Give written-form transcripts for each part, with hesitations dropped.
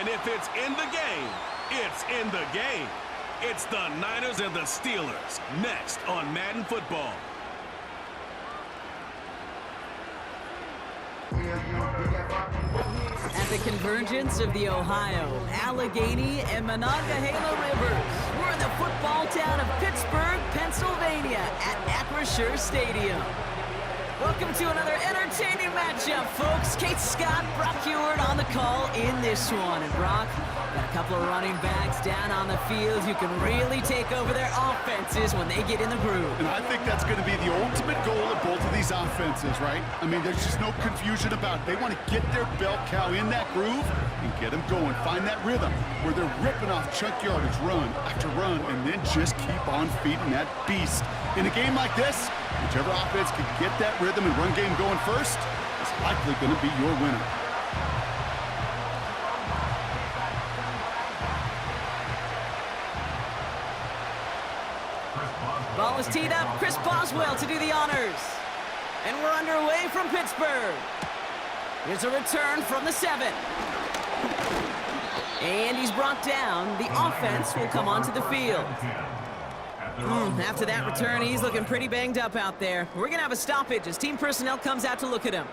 And if it's in the game, it's in the game. It's the Niners and the Steelers, next on Madden Football. At the convergence of the Ohio, Allegheny, and Monongahela Rivers, we're in the football town of Pittsburgh, Pennsylvania, at Acrisure Stadium. Welcome to another entertaining matchup, folks. Kate Scott, Brock Heward on the call in this one. And Brock, got a couple of running backs down on the field who can really take over their offenses when they get in the groove. And I think that's going to be the ultimate goal of both of these offenses, right? I mean, there's just no confusion about it. They want to get their bell cow in that groove and get them going. Find that rhythm where they're ripping off chunk yardage, run after run, and then just keep on feeding that beast. In a game like this, whichever offense can get that rhythm and run game going first is likely going to be your winner. Ball is teed up. Chris Boswell to do the honors. And we're underway from Pittsburgh. Here's a return from the 7. And he's brought down. The offense will come onto the field. After that return, he's looking pretty banged up out there. We're going to have a stoppage as team personnel comes out to look at him.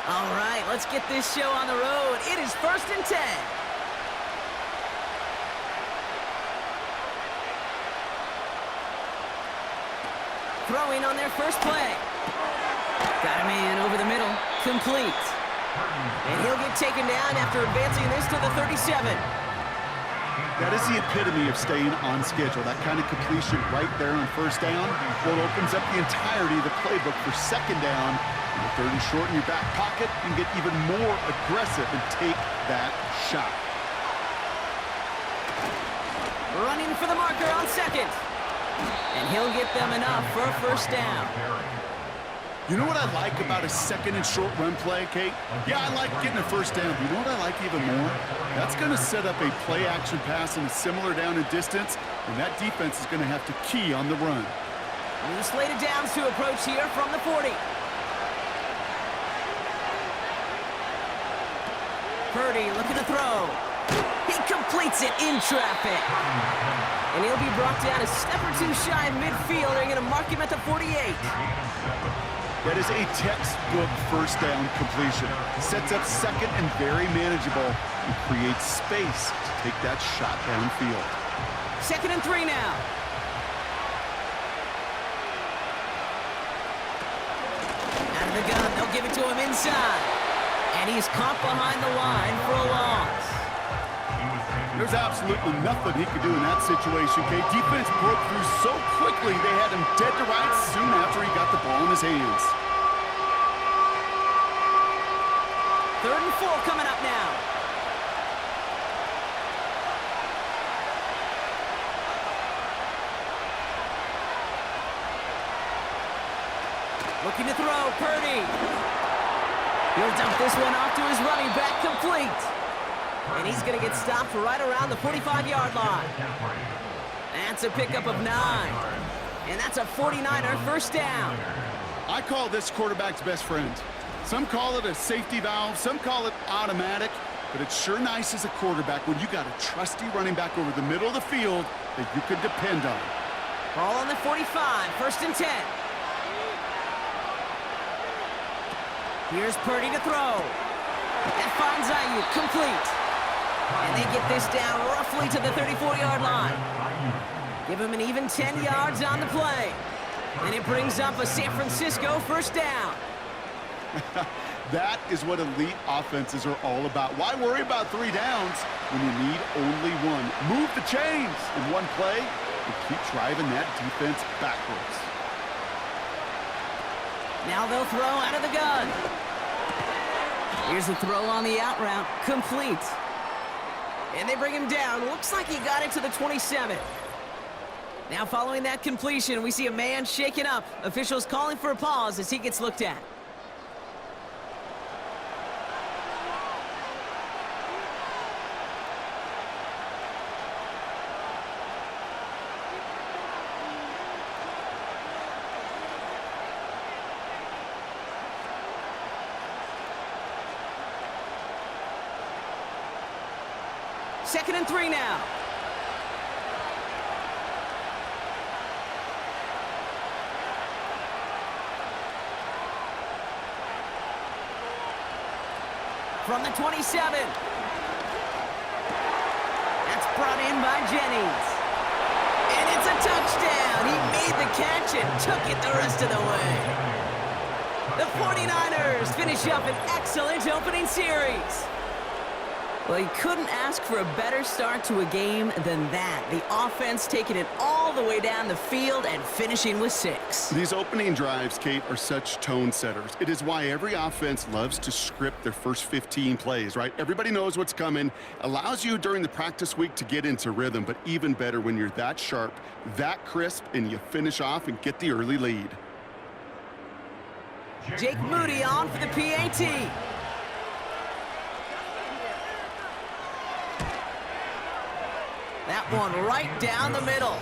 All right, let's get this show on the road. It is 1st and 10. Throwing on their first play. Got a man over the middle. Complete. And he'll get taken down after advancing this to the 37. That is the epitome of staying on schedule. That kind of completion right there on first down. Well, it opens up the entirety of the playbook for second down. And the 3rd and short in your back pocket, and get even more aggressive and take that shot. Running for the marker on 2nd. And he'll get them enough for a first down. You know what I like about a 2nd and short run play, Kate? Yeah, I like getting a first down. But you know what I like even more? That's going to set up a play-action pass in a similar down and distance, and that defense is going to have to key on the run. New slated downs to approach here from the 40. Purdy looking to throw. He completes it in traffic. And he'll be brought down a step or two shy of midfield. They're going to mark him at the 48. That is a textbook first down completion. Sets up 2nd and very manageable and creates space to take that shot downfield. 2nd and 3 now. Out of the gun, they'll give it to him inside. And he's caught behind the line for a loss. There's absolutely nothing he could do in that situation, Kate. Defense broke through so quickly, they had him dead to rights soon after he got the ball in his hands. 3rd and 4 coming up now. Looking to throw, Purdy. He'll dump this one off to his running back, complete. And he's going to get stopped right around the 45-yard line. That's a pickup of 9. And that's a 49er first down. I call this quarterback's best friend. Some call it a safety valve, some call it automatic, but it's sure nice as a quarterback when you got a trusty running back over the middle of the field that you can depend on. Ball on the 45, 1st and 10. Here's Purdy to throw. That finds Ayuk, complete. And they get this down roughly to the 34-yard line. Give him an even 10 yards on the play. And it brings up a San Francisco first down. That is what elite offenses are all about. Why worry about 3 downs when you need only one? Move the chains in one play and keep driving that defense backwards. Now they'll throw out of the gun. Here's the throw on the out route, complete. And they bring him down. Looks like he got it to the 27. Now following that completion, we see a man shaken up. Officials calling for a pause as he gets looked at. 2nd and 3 now. From the 27. That's brought in by Jennings. And it's a touchdown. He made the catch and took it the rest of the way. The 49ers finish up an excellent opening series. Well, you couldn't ask for a better start to a game than that. The offense taking it all the way down the field and finishing with 6. These opening drives, Kate, are such tone setters. It is why every offense loves to script their first 15 plays, right? Everybody knows what's coming. Allows you during the practice week to get into rhythm, but even better when you're that sharp, that crisp, and you finish off and get the early lead. Jake Moody on for the PAT. That one right down the middle.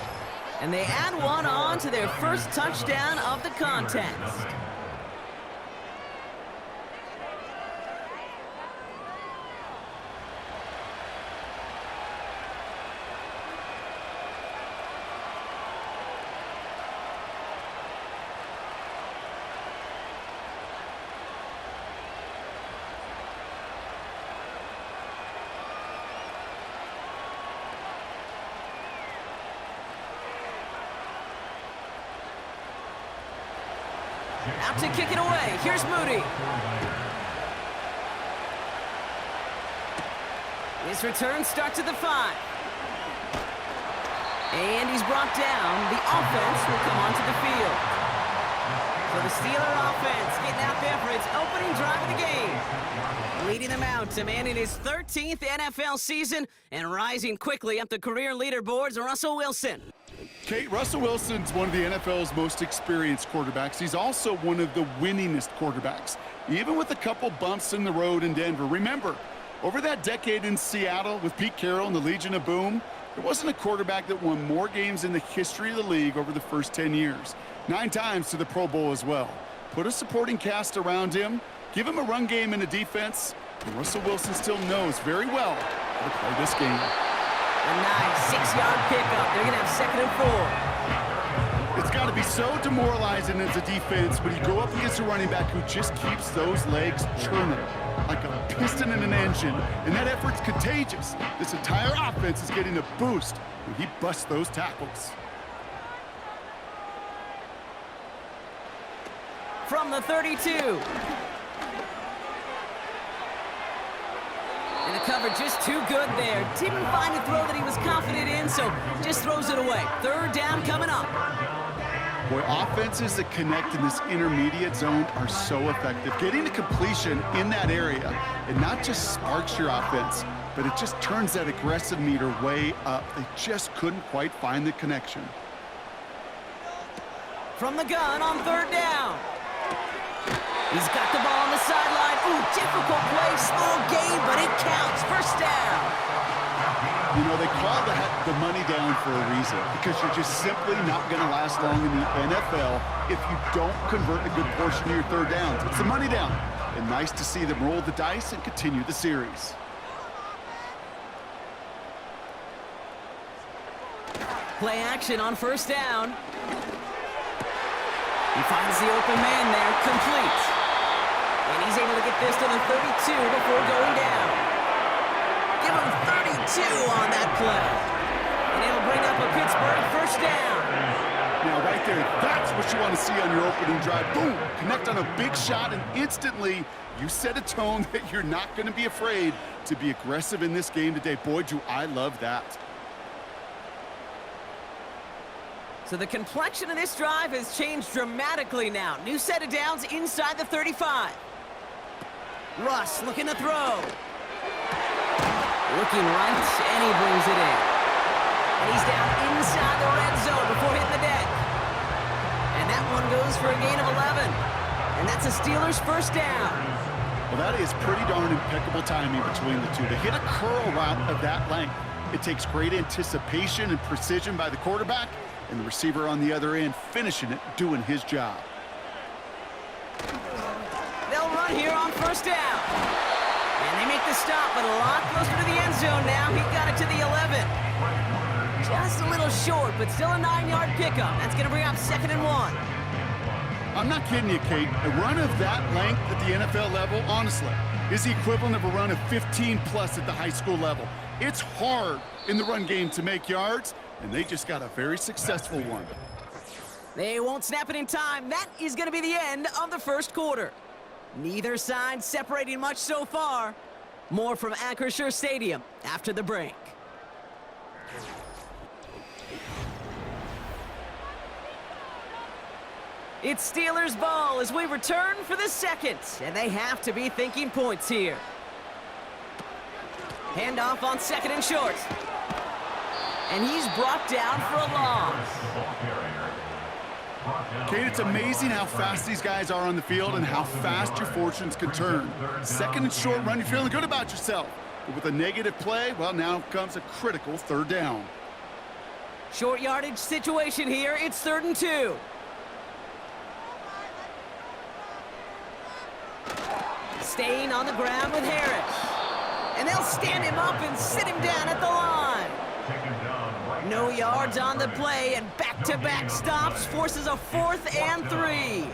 And they add one on to their first touchdown of the contest. Out to kick it away. Here's Moody. His return starts at the 5. And he's brought down. The offense will come onto the field. So the Steeler offense getting out there for its opening drive of the game. Leading them out to man in his 13th NFL season and rising quickly up the career leaderboards, Russell Wilson. Kate, Russell Wilson's one of the NFL's most experienced quarterbacks. He's also one of the winningest quarterbacks, even with a couple bumps in the road in Denver. Remember, over that decade in Seattle with Pete Carroll and the Legion of Boom, there wasn't a quarterback that won more games in the history of the league over the first 10 years. 9 times to the Pro Bowl as well. Put a supporting cast around him, give him a run game and a defense, and Russell Wilson still knows very well how to play this game. A nice 6-yard pickup. They're going to have 2nd and 4. It's got to be so demoralizing as a defense when you go up against a running back who just keeps those legs churning like a piston in an engine, and that effort's contagious. This entire offense is getting a boost when he busts those tackles. From the 32. And the cover just too good there. Didn't find a throw that he was confident in, so just throws it away. 3rd down coming up. Boy, offenses that connect in this intermediate zone are so effective. Getting the completion in that area, it not just sparks your offense, but it just turns that aggressive meter way up. They just couldn't quite find the connection. From the gun on 3rd down. He's got the ball on the sideline. Ooh, difficult play, small gain, but it counts. 1st down. You know, they call the money down for a reason, because you're just simply not going to last long in the NFL if you don't convert a good portion of your 3rd downs. It's the money down. And nice to see them roll the dice and continue the series. Play action on 1st down. He finds the open man there, complete. And he's able to get this to the 32 before going down. Give him 32 on that play. And it'll bring up a Pittsburgh 1st down. Now, right there, that's what you want to see on your opening drive. Boom! Connect on a big shot, and instantly you set a tone that you're not going to be afraid to be aggressive in this game today. Boy, do I love that. So the complexion of this drive has changed dramatically now. New set of downs inside the 35. Russ looking to throw. Looking right, and he brings it in. And he's down inside the red zone before hitting the deck. And that one goes for a gain of 11. And that's a Steelers 1st down. Well, that is pretty darn impeccable timing between the two. To hit a curl route of that length, it takes great anticipation and precision by the quarterback, and the receiver on the other end finishing it, doing his job. They'll run here on 1st down. And they make the stop, but a lot closer to the end zone now. He got it to the 11. Just a little short, but still a 9-yard pickup. That's going to bring up 2nd and 1. I'm not kidding you, Kate. A run of that length at the NFL level, honestly, is the equivalent of a run of 15-plus at the high school level. It's hard in the run game to make yards, and they just got a very successful one. They won't snap it in time. That is going to be the end of the first quarter. Neither side separating much so far. More from Acrisure Stadium after the break. It's Steelers ball as we return for the second, and they have to be thinking points here. Handoff on 2nd and short. And he's brought down for a loss. Kate, it's amazing how fast these guys are on the field and how fast your fortunes can turn. 2nd and short run, you're feeling good about yourself. But with a negative play, well, now comes a critical 3rd down. Short yardage situation here. It's 3rd and 2. Staying on the ground with Harris. And they'll stand him up and sit him down at the line. No yards on the play, and back-to-back stops forces a 4th and 3.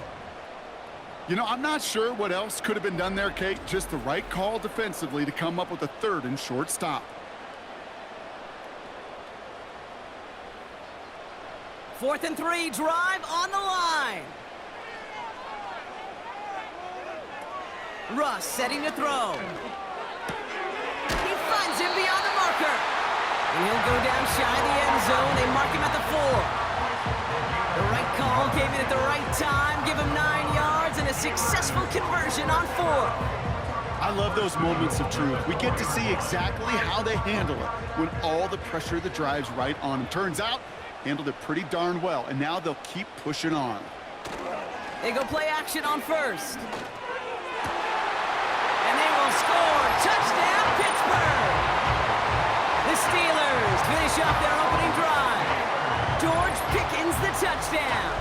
You know, I'm not sure what else could have been done there, Kate. Just the right call defensively to come up with a 3rd and short stop. 4th and 3, drive on the line. Russ setting to throw. He finds him beyond the marker. And he'll go down shy of the end zone. They mark him at the 4. The right call came in at the right time. Give him 9 yards and a successful conversion on 4th. I love those moments of truth. We get to see exactly how they handle it when all the pressure that drives right on them. Turns out, handled it pretty darn well, and now they'll keep pushing on. They go play action on 1st. And they will score. Touchdown, Pittsburgh! The Steelers finish off their opening drive. George Pickens the touchdown.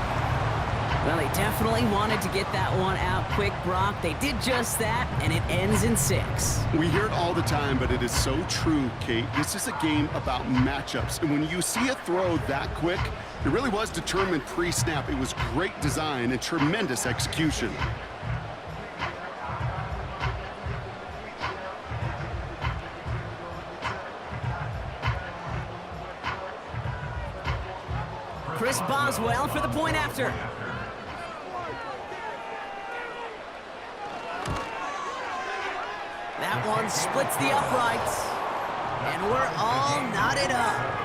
Well, they definitely wanted to get that one out quick, Brock. They did just that, and it ends in 6. We hear it all the time, but it is so true, Kate. This is a game about matchups, and when you see a throw that quick, it really was determined pre-snap. It was great design and tremendous execution. Chris Boswell for the point after. That one splits the uprights. And we're all knotted up.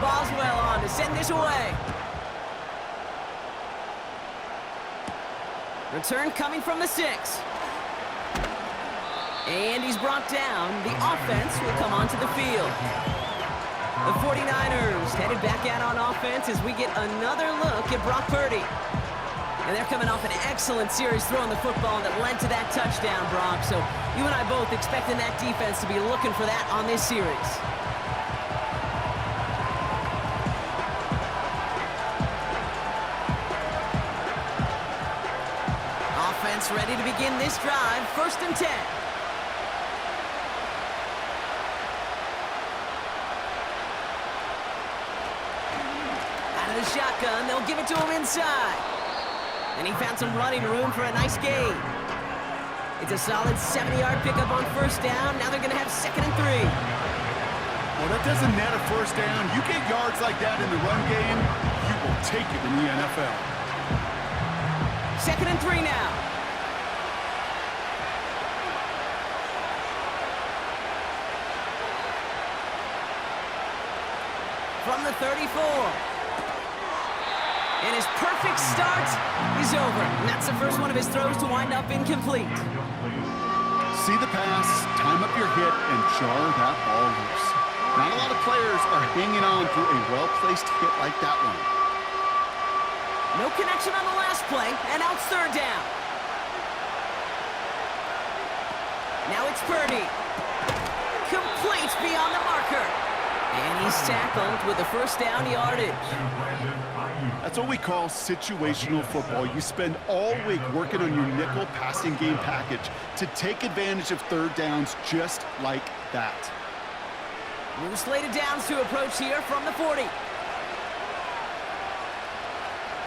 Boswell on to send this away. Return coming from the 6. And he's brought down. The offense will come onto the field. The 49ers headed back out on offense as we get another look at Brock Purdy. And they're coming off an excellent series throwing the football that led to that touchdown, Brock. So you and I both expecting that defense to be looking for that on this series. Offense ready to begin this drive. 1st and 10. Out of the shotgun, they'll give it to him inside. And he found some running room for a nice gain. It's a solid 70-yard pickup on 1st down. Now they're going to have 2nd and 3. Well, that doesn't net a 1st down. You get yards like that in the run game, you will take it in the NFL. 2nd and 3 now. From the 34. And his perfect start is over. And that's the first one of his throws to wind up incomplete. See the pass, time up your hit, and jar that ball loose. Not a players are hanging on through a well-placed hit like that one. No connection on the last play, and now it's third down. Now it's Purdy. Complete beyond the marker. And he's tackled with the first down yardage. That's what we call situational football. You spend all week working on your nickel passing game package to take advantage of third downs just like that. New slated downs to approach here from the 40.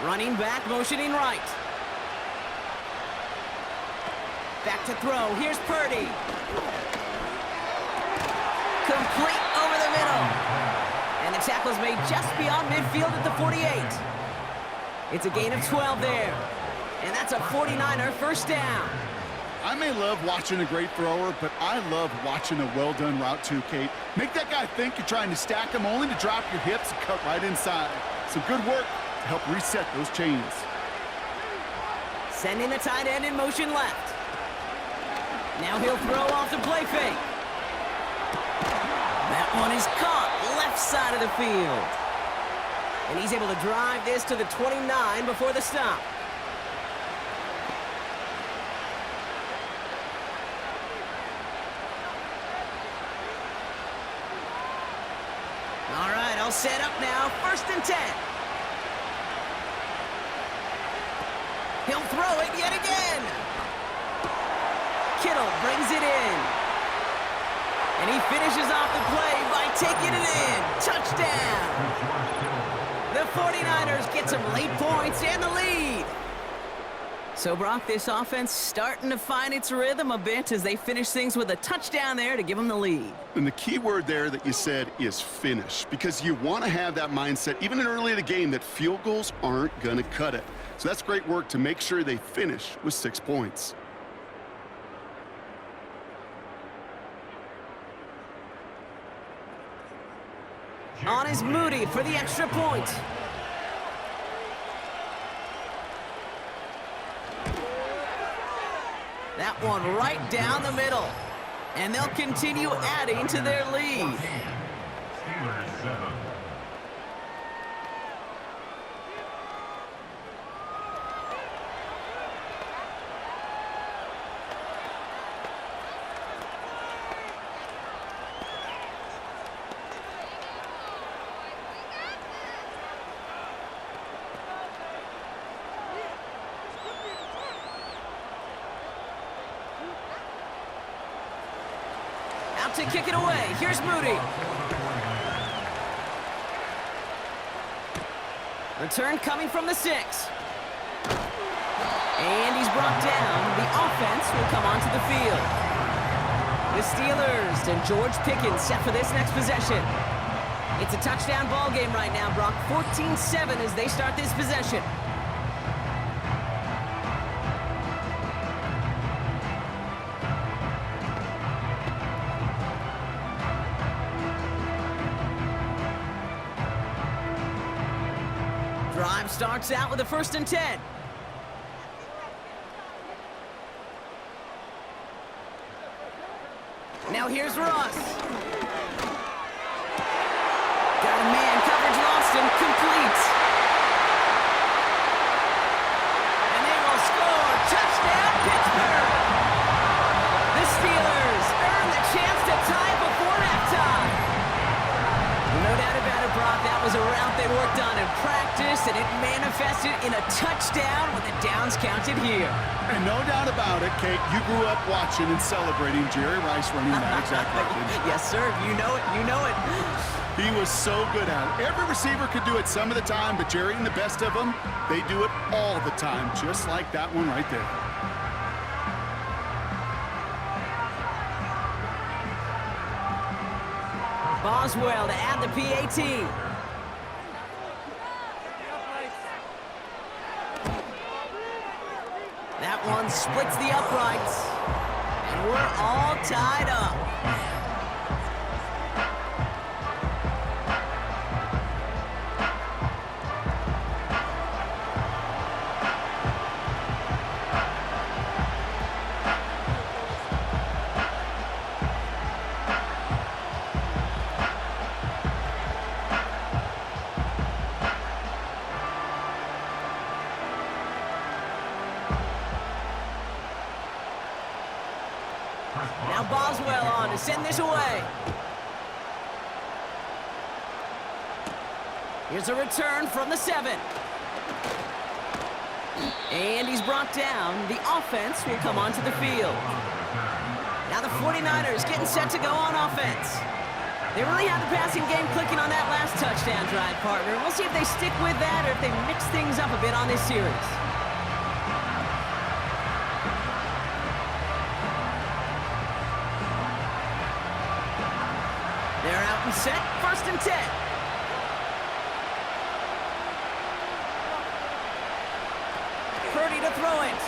Running back, motioning right. Back to throw. Here's Purdy. Complete over the middle. And the tackle's made just beyond midfield at the 48. It's a gain of 12 there. And that's a 49er first down. I may love watching a great thrower, but I love watching a well-done route too, Kate. Make that guy think you're trying to stack him only to drop your hips and cut right inside. Some good work to help reset those chains. Sending the tight end in motion left. Now he'll throw off the play fake. That one is caught left side of the field. And he's able to drive this to the 29 before the stop. All right, I'll set up now. 1st and 10. He'll throw it yet again. Kittle brings it in. And he finishes off the play by taking it in. Touchdown. The 49ers get some late points and the lead. So, Brock, this offense starting to find its rhythm a bit as they finish things with a touchdown there to give them the lead. And the key word there that you said is finish, because you want to have that mindset, even in early in the game, that field goals aren't going to cut it. So that's great work to make sure they finish with 6 points. On is Moody for the extra point. That one right down the middle. And they'll continue adding to their lead. To kick it away. Here's Moody. Return coming from the 6. And he's brought down. The offense will come onto the field. The Steelers and George Pickens set for this next possession. It's a touchdown ball game right now, Brock. 14-7 as they start this possession. Drive starts out with a 1st and 10. Now here's Ross. Got a man, coverage lost and complete. And they will score. Touchdown, Pittsburgh. The Steelers earn the chance to tie before halftime. No doubt about it, Brock. That was a route they worked on in practice, and it manifested in a touchdown with the downs counted here. And no doubt about it, Kate, you grew up watching and celebrating Jerry Rice running that exact route. Yes, sir. You know it. You know it. He was so good at it. Every receiver could do it some of the time, but Jerry and the best of them, they do it all the time, just like that one right there. Boswell to add the PAT. That one splits the uprights. And we're all tied up. send this away. Here's a return from the 7. And he's brought down. The offense will come onto the field. Now the 49ers getting set to go on offense. They really have the passing game clicking on that last touchdown drive, partner. We'll see if they stick with that or if they mix things up a bit on this series. They're out and set. 1st and 10. Purdy to throw it.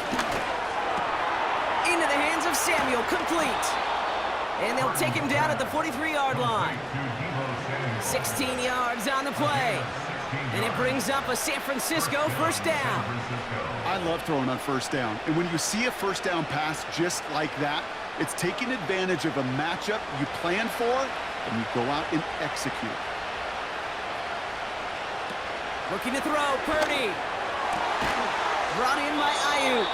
Into the hands of Samuel. Complete. And they'll take him down at the 43-yard line. 16 yards on the play. And it brings up a San Francisco 1st down. I love throwing on 1st down. And when you see a 1st down pass just like that, it's taking advantage of a matchup you plan for, and you go out and execute. Looking to throw, Purdy. Brought in by Ayuk.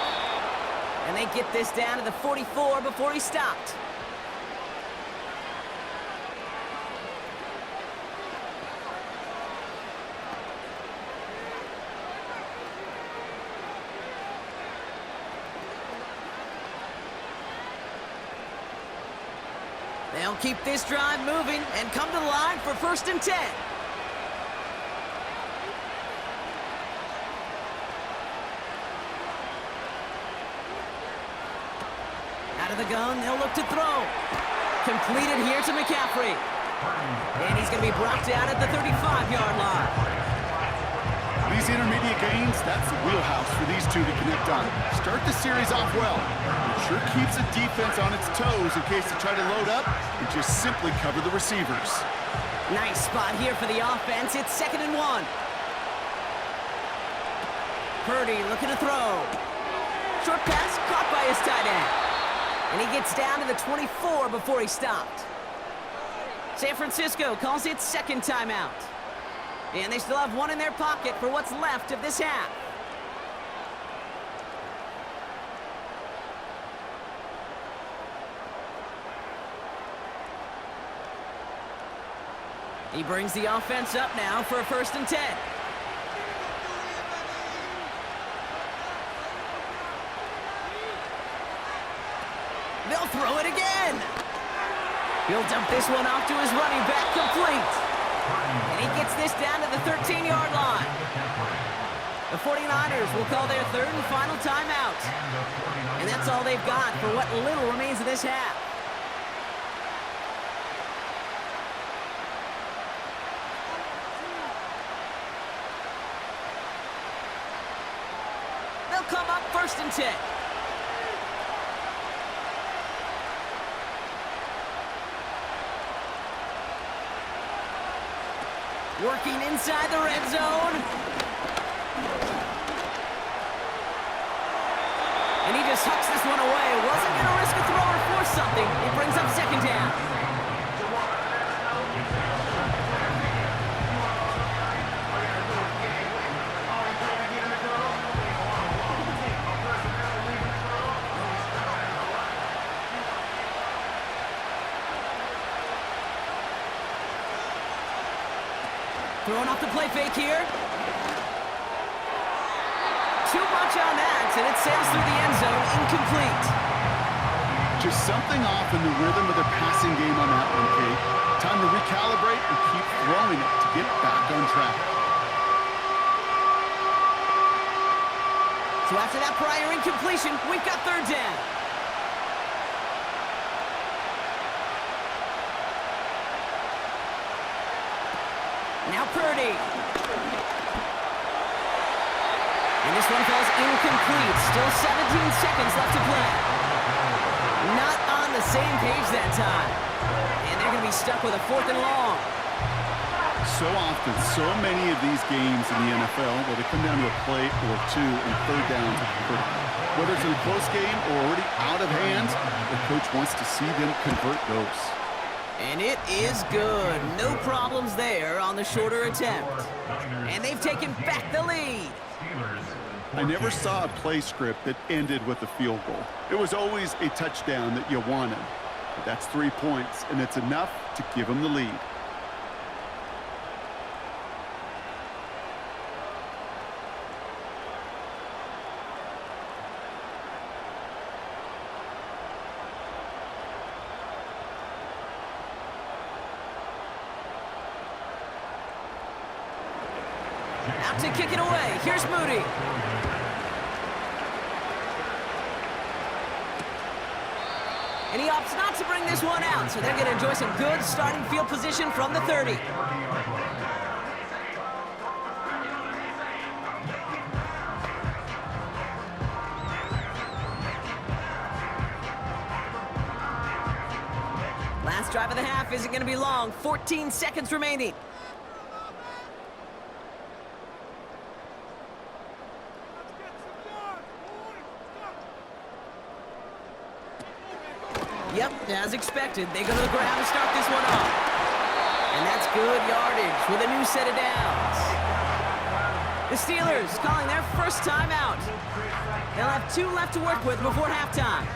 And they get this down to the 44 before he stopped. They'll keep this drive moving and come to the line for 1st and 10. Out of the gun, they'll look to throw. Completed here to McCaffrey. And he's going to be brought down at the 35-yard line. These intermediate gains, that's the wheelhouse for these two to connect on. Start the series off well. It sure keeps the defense on its toes in case they try to load up and just simply cover the receivers. Nice spot here for the offense. It's 2nd and 1. Purdy looking to throw. Short pass caught by his tight end. And he gets down to the 24 before he stopped. San Francisco calls it 2nd timeout. And they still have one in their pocket for what's left of this half. He brings the offense up now for a 1st and 10. They'll throw it again. He'll dump this one off to his running back, complete. And he gets this down to the 13-yard line. The 49ers will call their 3rd and final timeout. And that's all they've got for what little remains of this half. They'll come up 1st and 10. Working inside the red zone. And he just hucks this one away. Wasn't going to risk a throw or force something. It brings up 2nd down. Throwing off the play fake here. Too much on that, and it sails through the end zone, incomplete. Just something off in the rhythm of their passing game on that one, Kate. Time to recalibrate and keep throwing it to get back on track. So after that prior incompletion, we've got 3rd down. Now Purdy. And this one falls incomplete. Still 17 seconds left to play. Not on the same page that time. And they're going to be stuck with a 4th and long. So often, so many of these games in the NFL, where they come down to a play or two and 3rd downs are critical. Whether it's in a close game or already out of hand, the coach wants to see them convert those. And it is good. No problems there on the shorter attempt. And they've taken back the lead. I never saw a play script that ended with a field goal. It was always a touchdown that you wanted. But that's 3 points, and it's enough to give them the lead. Out to kick it away. Here's Moody. And he opts not to bring this one out, so they're going to enjoy some good starting field position from the 30. Last drive of the half isn't going to be long. 14 seconds remaining. Yep, as expected, they go to the ground to start this one off. And that's good yardage with a new set of downs. The Steelers calling their first timeout. They'll have 2 left to work with before halftime.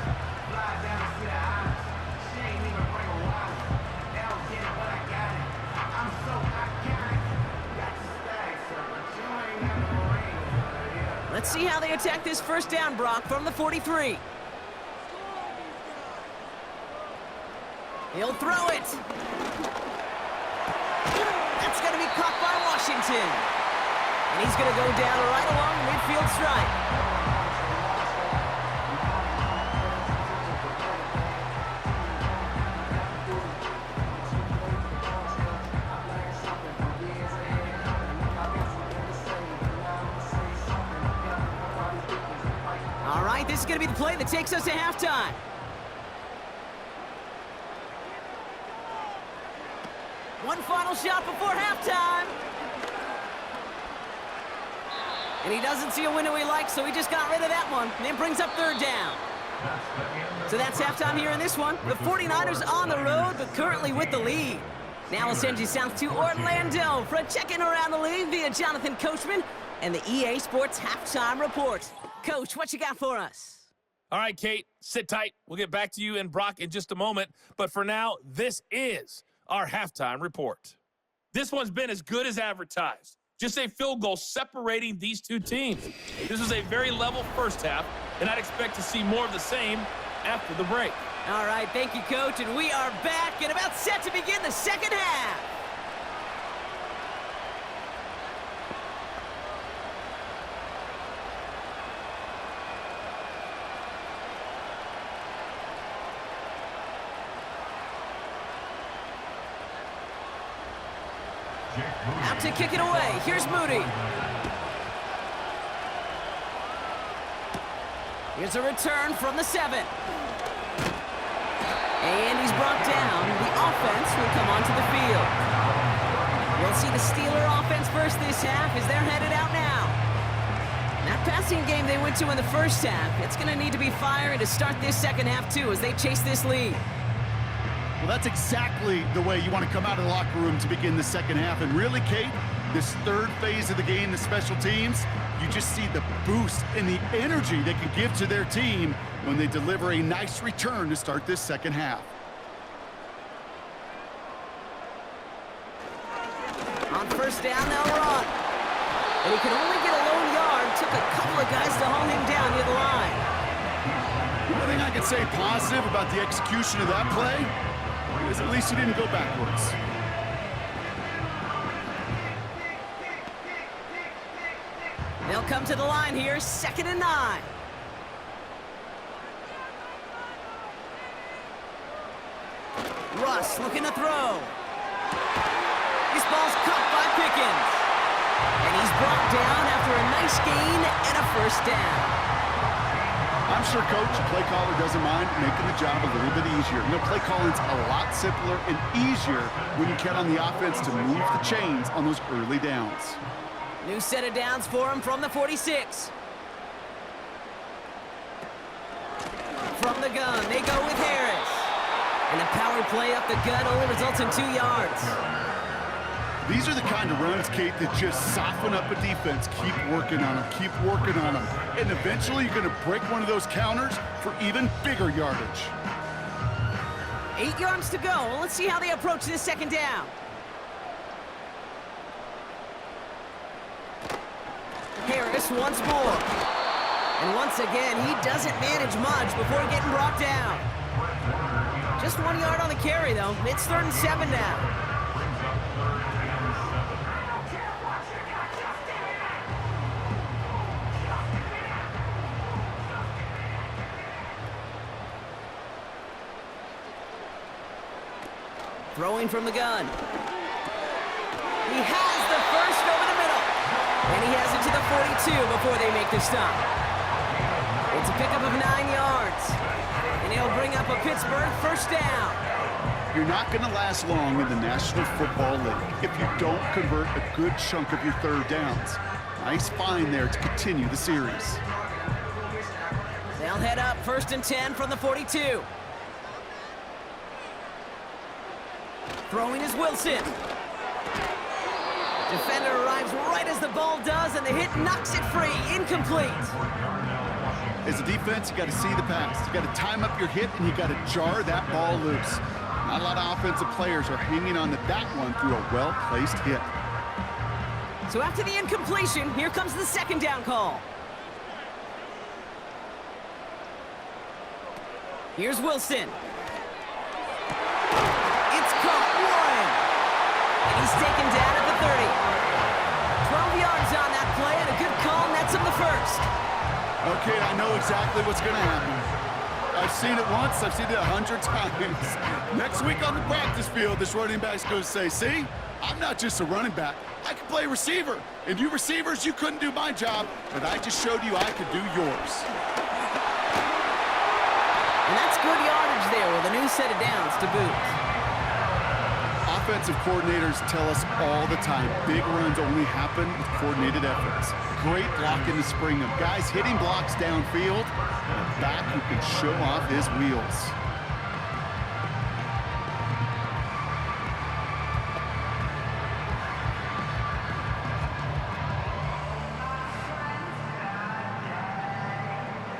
Let's see how they attack this first down, Brock, from the 43. He'll throw it. That's going to be caught by Washington. And he's going to go down right along the midfield stripe. All right, this is going to be the play that takes us to halftime. One final shot before halftime. And he doesn't see a window he likes, so he just got rid of that one. And then brings up third down. So that's halftime here in this one. The 49ers on the road, but currently with the lead. Now we'll send you south to Orlando for a check-in around the league via Jonathan Coachman and the EA Sports Halftime Report. Coach, what you got for us? All right, Kate, sit tight. We'll get back to you and Brock in just a moment. But for now, this is our halftime report. This one's been as good as advertised. Just a field goal separating these two teams. This was a very level first half, and I'd expect to see more of the same after the break. All right, thank you, Coach, and we are back and about set to begin the second half. Out to kick it away. Here's Moody. Here's a return from the 7. And he's brought down. The offense will come onto the field. We'll see the Steeler offense first this half as they're headed out now. That passing game they went to in the first half, it's going to need to be fiery to start this second half too as they chase this lead. Well, that's exactly the way you want to come out of the locker room to begin the second half. And really, Kate, this third phase of the game, the special teams, you just see the boost and the energy they can give to their team when they deliver a nice return to start this second half. On first down, they'll run. And he can only get a lone yard. Took a couple of guys to hold him down near the line. One thing I can say positive about the execution of that play is at least he didn't go backwards. They'll come to the line here, 2nd and 9. Russ looking to throw. This ball's caught by Pickens. And he's brought down after a nice gain and a first down. I'm sure Coach, play caller, doesn't mind making the job a little bit easier. You know, play calling's a lot simpler and easier when you count on the offense to move the chains on those early downs. New set of downs for him from the 46. From the gun, they go with Harris. And the power play up the gut only results in 2 yards. These are the kind of runs, Kate, that just soften up a defense. Keep working on them, keep working on them. And eventually you're going to break one of those counters for even bigger yardage. 8 yards to go. Let's see how they approach this second down. Harris once more. And once again, he doesn't manage much before getting brought down. Just 1 yard on the carry, though. It's 3rd and 7 now. Throwing from the gun. He has the first over the middle. And he has it to the 42 before they make the stop. It's a pickup of 9 yards. And he'll bring up a Pittsburgh first down. You're not going to last long in the National Football League if you don't convert a good chunk of your third downs. Nice find there to continue the series. They'll head up 1st and 10 from the 42. Throwing is Wilson. Defender arrives right as the ball does, and the hit knocks it free. Incomplete. As a defense, you got to see the pass. You got to time up your hit, and you got to jar that ball loose. Not a lot of offensive players are hanging on to that one through a well-placed hit. So after the incompletion, here comes the second down call. Here's Wilson. It's caught. Warren. And he's taken down at the 30. 12 yards on that play, and a good call nets him the first. Okay, I know exactly what's going to happen. I've seen it once, I've seen it 100 times. Next week on the practice field, this running back's going to say, see, I'm not just a running back. I can play receiver. And you receivers, you couldn't do my job, but I just showed you I could do yours. And that's good yardage there with a new set of downs to boot. Offensive coordinators tell us all the time, big runs only happen with coordinated efforts. Great blocking to spring them. Guys hitting blocks downfield, and a back who can show off his wheels.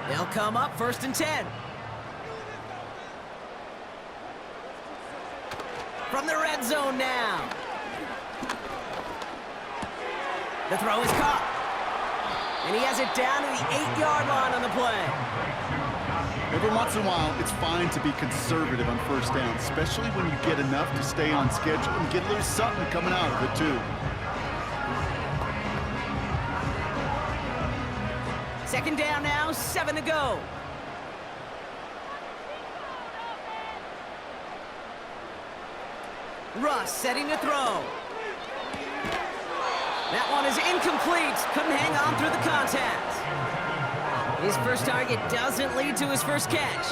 They'll come up 1st and 10. From the red zone now. The throw is caught. And he has it down to the 8-yard line on the play. Every once in a while, it's fine to be conservative on first down, especially when you get enough to stay on schedule and get a little something coming out of it, too. Second down now, 7 to go. Russ setting to throw. That one is incomplete. Couldn't hang on through the contact. His first target doesn't lead to his first catch.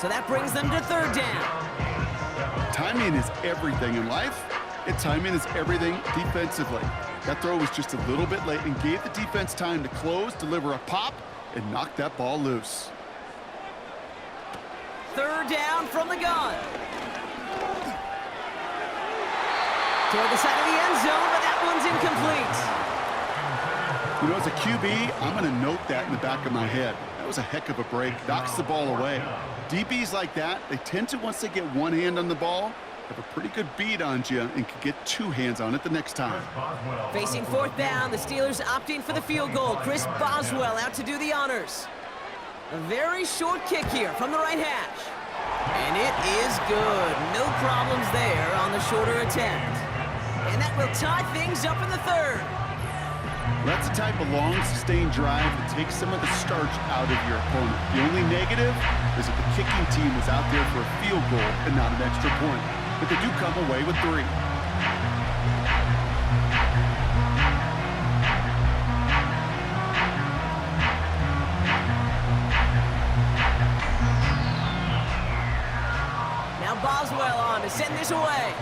So that brings them to 3rd down. Timing is everything in life, and timing is everything defensively. That throw was just a little bit late and gave the defense time to close, deliver a pop, and knock that ball loose. 3rd down from the gun. Toward the side of the end zone, but that one's incomplete. You know, as a QB, I'm going to note that in the back of my head. That was a heck of a break. Knocks the ball away. DBs like that, they tend to, once they get one hand on the ball, have a pretty good beat on you and can get 2 hands on it the next time. Facing 4th down, the Steelers opting for the field goal. Chris Boswell out to do the honors. A very short kick here from the right hash. And it is good. No problems there on the shorter attempt. And that will tie things up in the 3rd. That's the type of long, sustained drive that takes some of the starch out of your opponent. The only negative is that the kicking team was out there for a field goal and not an extra point. But they do come away with 3. Now Boswell on to send this away.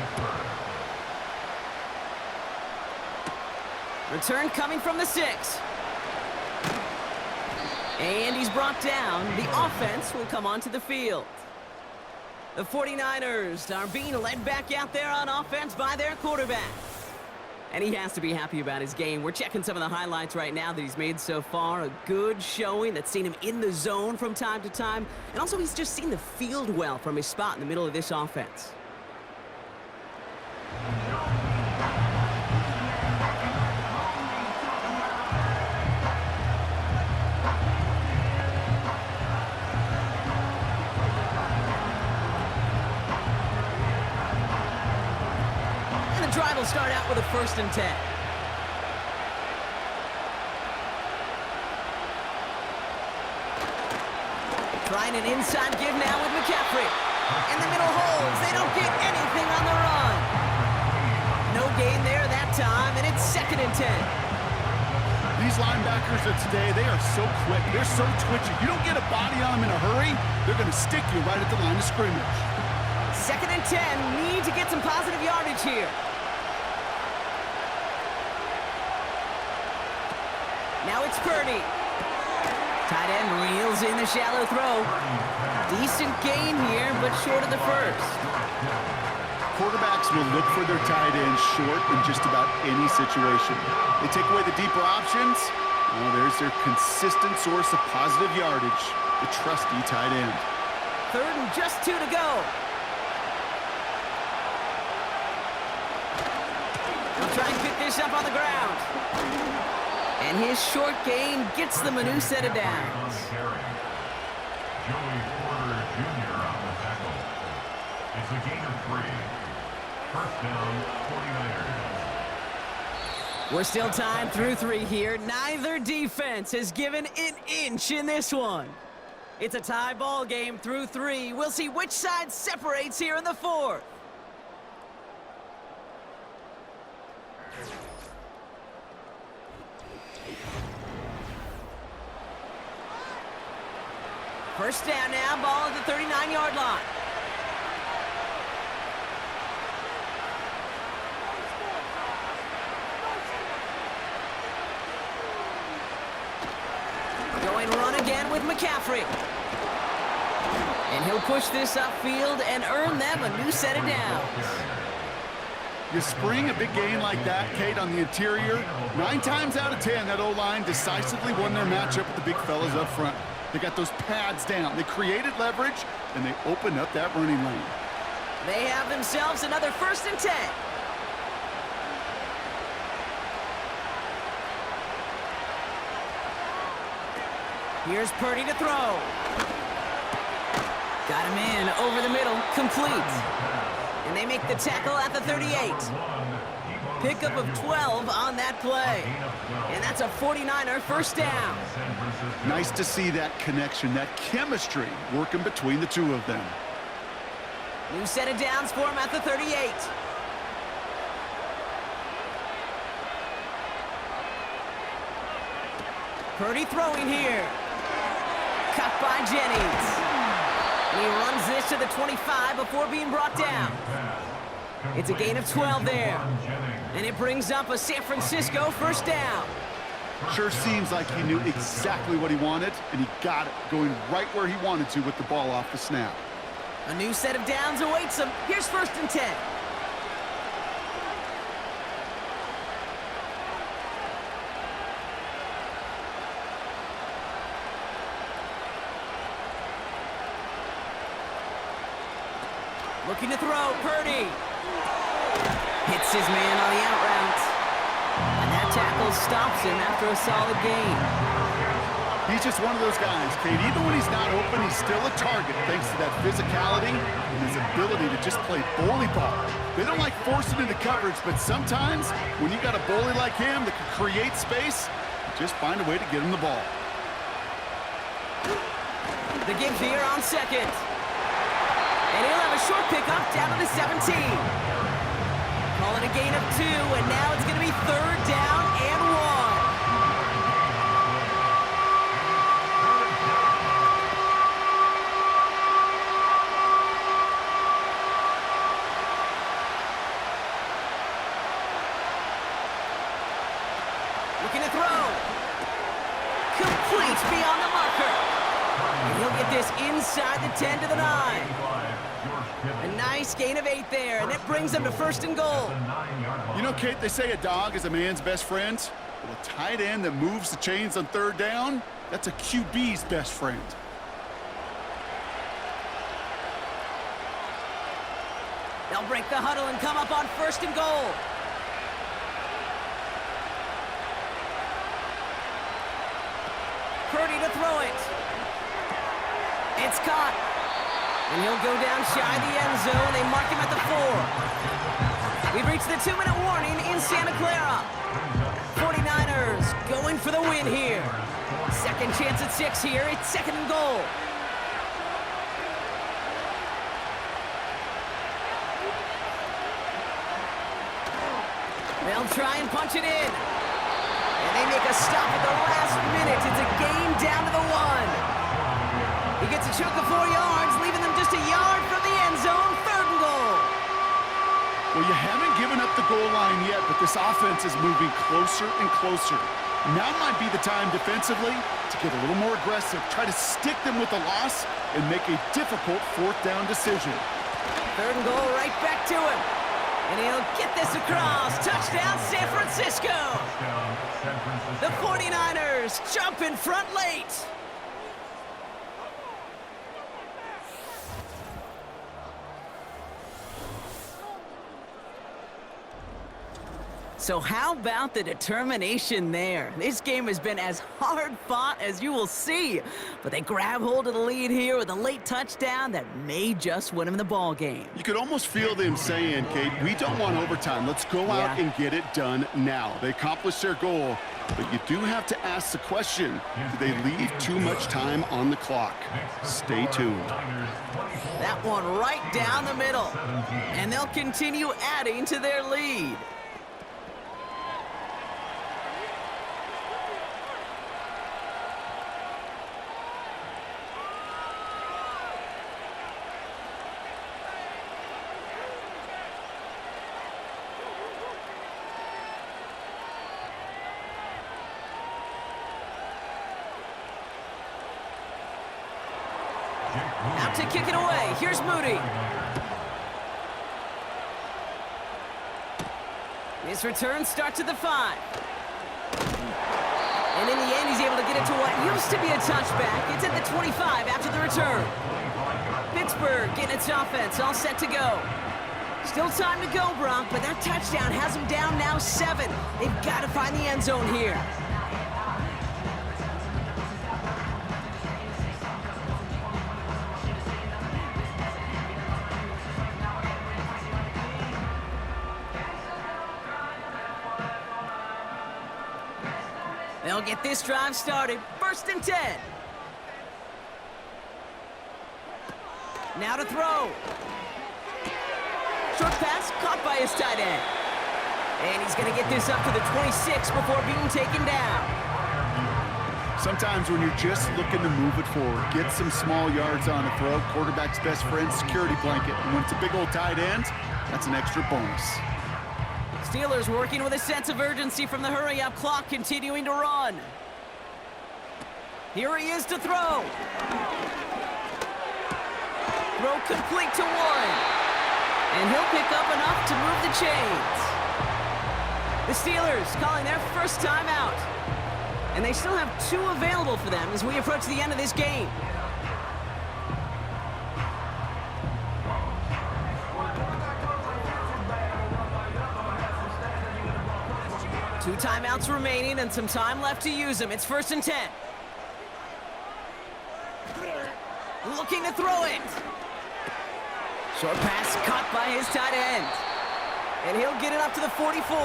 Return coming from the 6. And he's brought down. The offense will come onto the field. The 49ers are being led back out there on offense by their quarterback. And he has to be happy about his game. We're checking some of the highlights right now that he's made so far. A good showing that's seen him in the zone from time to time. And also, he's just seen the field well from his spot in the middle of this offense. Drive will start out with a 1st and 10. Trying an inside give now with McCaffrey. In the middle holes, they don't get anything on the run. No gain there that time, and it's 2nd and 10. These linebackers of today, they are so quick. They're so twitchy. You don't get a body on them in a hurry, they're going to stick you right at the line of scrimmage. 2nd and 10, need to get some positive yardage here. Now it's Purdy. Tight end reels in the shallow throw. Decent gain here, but short of the 1st. Quarterbacks will look for their tight ends short in just about any situation. They take away the deeper options. Well, there's their consistent source of positive yardage, the trusty tight end. 3rd and just 2 to go. He'll try and pick this up on the ground. And his short gain gets them a new set of downs. Joey Porter Jr. on the tackle. It's a gain of 3. 1st down, 49ers. We're still tied through 3 here. Neither defense has given an inch in this one. It's a tie ball game through 3. We'll see which side separates here in the 4th. First down now, ball at the 39-yard line. Going run again with McCaffrey. And he'll push this upfield and earn them a new set of downs. You spring a big game like that, Kate, on the interior, 9 times out of 10, that O-line decisively won their matchup with the big fellas up front. They got those pads down. They created leverage, and they opened up that running lane. They have themselves another 1st and 10. Here's Purdy to throw. Got him in over the middle, complete. And they make the tackle at the 38. Pickup of 12 on that play. And that's a 49er 1st down. Nice to see that connection, that chemistry working between the two of them. New set of downs for him at the 38. Purdy throwing here. Cut by Jennings. And he runs this to the 25 before being brought down. It's a gain of 12 there. And it brings up a San Francisco 1st down. Sure seems like he knew exactly what he wanted, and he got it, going right where he wanted to with the ball off the snap. A new set of downs awaits him. Here's 1st and 10. Looking to throw, Purdy. Hits his man on the out route. And that tackle stops him after a solid gain. He's just one of those guys, Kate. Even when he's not open, he's still a target thanks to that physicality and his ability to just play bully ball. They don't like forcing into coverage, but sometimes when you got a bully like him that can create space, just find a way to get him the ball. The give here on 2nd. And he'll have a short pickup down to the 17. Call it a gain of 2, and now it's going to be 3rd down and 1. Looking to throw. Complete beyond the marker. And he'll get this inside the 10 to the 9. A nice gain of 8 there, and it brings them to 1st and goal. You know, Kate, they say a dog is a man's best friend. Well, a tight end that moves the chains on 3rd down, that's a QB's best friend. They'll break the huddle and come up on 1st and goal. Purdy to throw it. It's caught. And he'll go down shy of the end zone. They mark him at the 4. We've reached the 2-minute warning in Santa Clara. 49ers going for the win here. Second chance at 6 here. It's 2nd and goal. They'll try and punch it in. And they make a stop at the last minute. It's a game down to the 1. He gets a chunk of 4 yards, leaving them just a yard from the end zone. 3rd and goal. Well, you haven't given up the goal line yet, but this offense is moving closer and closer. Now might be the time defensively to get a little more aggressive, try to stick them with the loss, and make a difficult 4th down decision. 3rd and goal, right back to him. And he'll get this across. Touchdown, San Francisco. The 49ers jump in front late. So how about the determination there? This game has been as hard fought as you will see. But they grab hold of the lead here with a late touchdown that may just win them the ball game. You could almost feel them saying, Kate, we don't want overtime. Let's go out and get it done now. They accomplished their goal, but you do have to ask the question, do they leave too much time on the clock? Stay tuned. That one right down the middle. And they'll continue adding to their lead. Out to kick it away. Here's Moody. His return starts at the 5. And in the end, he's able to get it to what used to be a touchback. It's at the 25 after the return. Pittsburgh getting its offense all set to go. Still time to go, Brock, but that touchdown has them down now 7. They've got to find the end zone here. They'll get this drive started. 1st and 10. Now to throw. Short pass caught by his tight end. And he's going to get this up to the 26 before being taken down. Sometimes when you're just looking to move it forward, get some small yards on a throw, quarterback's best friend, security blanket. And when it's a big old tight end, that's an extra bonus. Steelers working with a sense of urgency from the hurry-up clock, continuing to run. Here he is to throw. Throw complete to 1. And he'll pick up enough to move the chains. The Steelers calling their first timeout. And they still have 2 available for them as we approach the end of this game. Two timeouts remaining and some time left to use them. It's 1st and 10. Looking to throw it. Short pass caught by his tight end. And he'll get it up to the 44.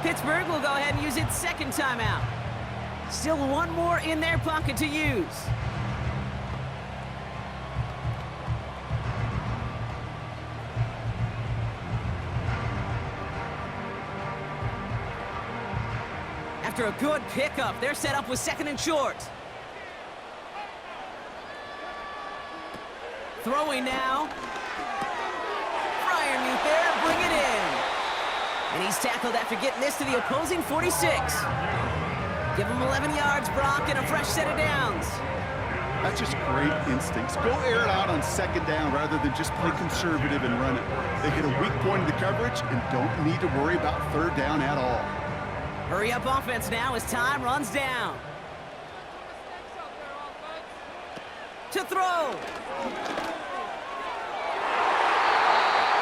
Pittsburgh will go ahead and use its 2nd timeout. Still 1 more in their pocket to use. After a good pickup, they're set up with 2nd and short. Throwing now. Fryermuth there to bring it in. And he's tackled after getting this to the opposing 46. Give him 11 yards, Brock, and a fresh set of downs. That's just great instincts. Go air it out on second down rather than just play conservative and run it. They hit a weak point in the coverage and don't need to worry about third down at all. Hurry up offense now as time runs down. To throw.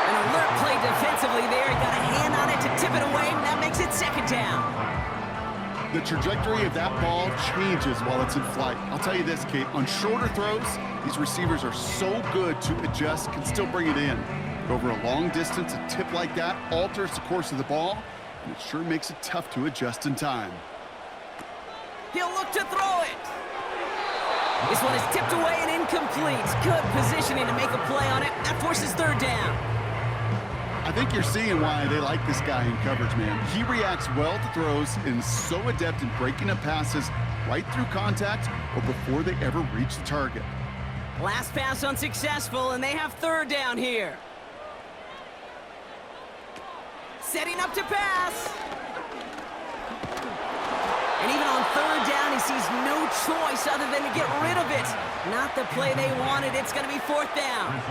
An alert play defensively there. He got a hand on it to tip it away, and that makes it second down. The trajectory of that ball changes while it's in flight. I'll tell you this, Kate, on shorter throws, these receivers are so good to adjust, can still bring it in. But over a long distance, a tip like that alters the course of the ball, and it sure makes it tough to adjust in time. He'll look to throw it. This one is tipped away and incomplete. Good positioning to make a play on it. That forces third down. I think you're seeing why they like this guy in coverage, man. He reacts well to throws and is so adept in breaking up passes right through contact or before they ever reach the target. Last pass unsuccessful, and they have third down here. Setting up to pass. And even on third down, he sees no choice other than to get rid of it. Not the play they wanted. It's going to be fourth down.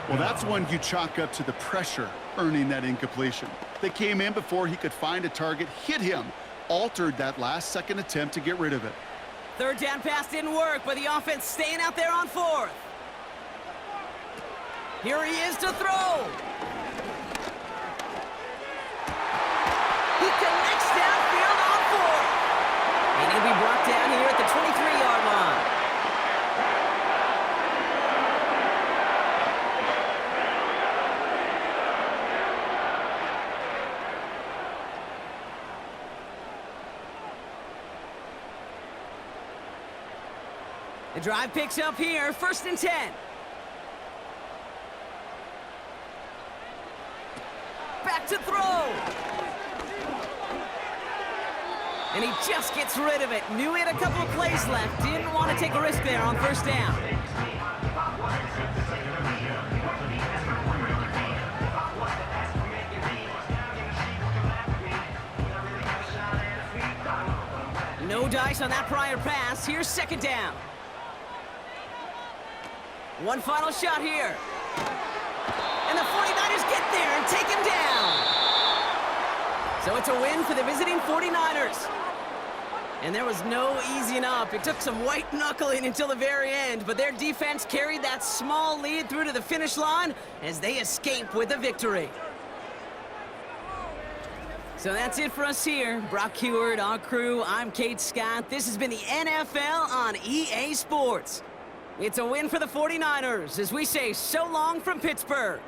Well, that's one you chalk up to the pressure earning that incompletion. They came in before he could find a target, hit him, altered that last-second attempt to get rid of it. Third down pass didn't work, but the offense staying out there on fourth. Here he is to throw. He connects downfield on fourth. And he'll be brought down here at the 23-yard line. The drive picks up here, 1st and 10. Back to throw. And he just gets rid of it. Knew he had a couple of plays left. Didn't want to take a risk there on 1st down. No dice on that prior pass. Here's 2nd down. One final shot here. And the 49ers get there and take him down. So it's a win for the visiting 49ers. And there was no easing up. It took some white knuckling until the very end, but their defense carried that small lead through to the finish line as they escape with a victory. So that's it for us here. Brock Heward, our crew, I'm Kate Scott. This has been the NFL on EA Sports. It's a win for the 49ers as we say so long from Pittsburgh.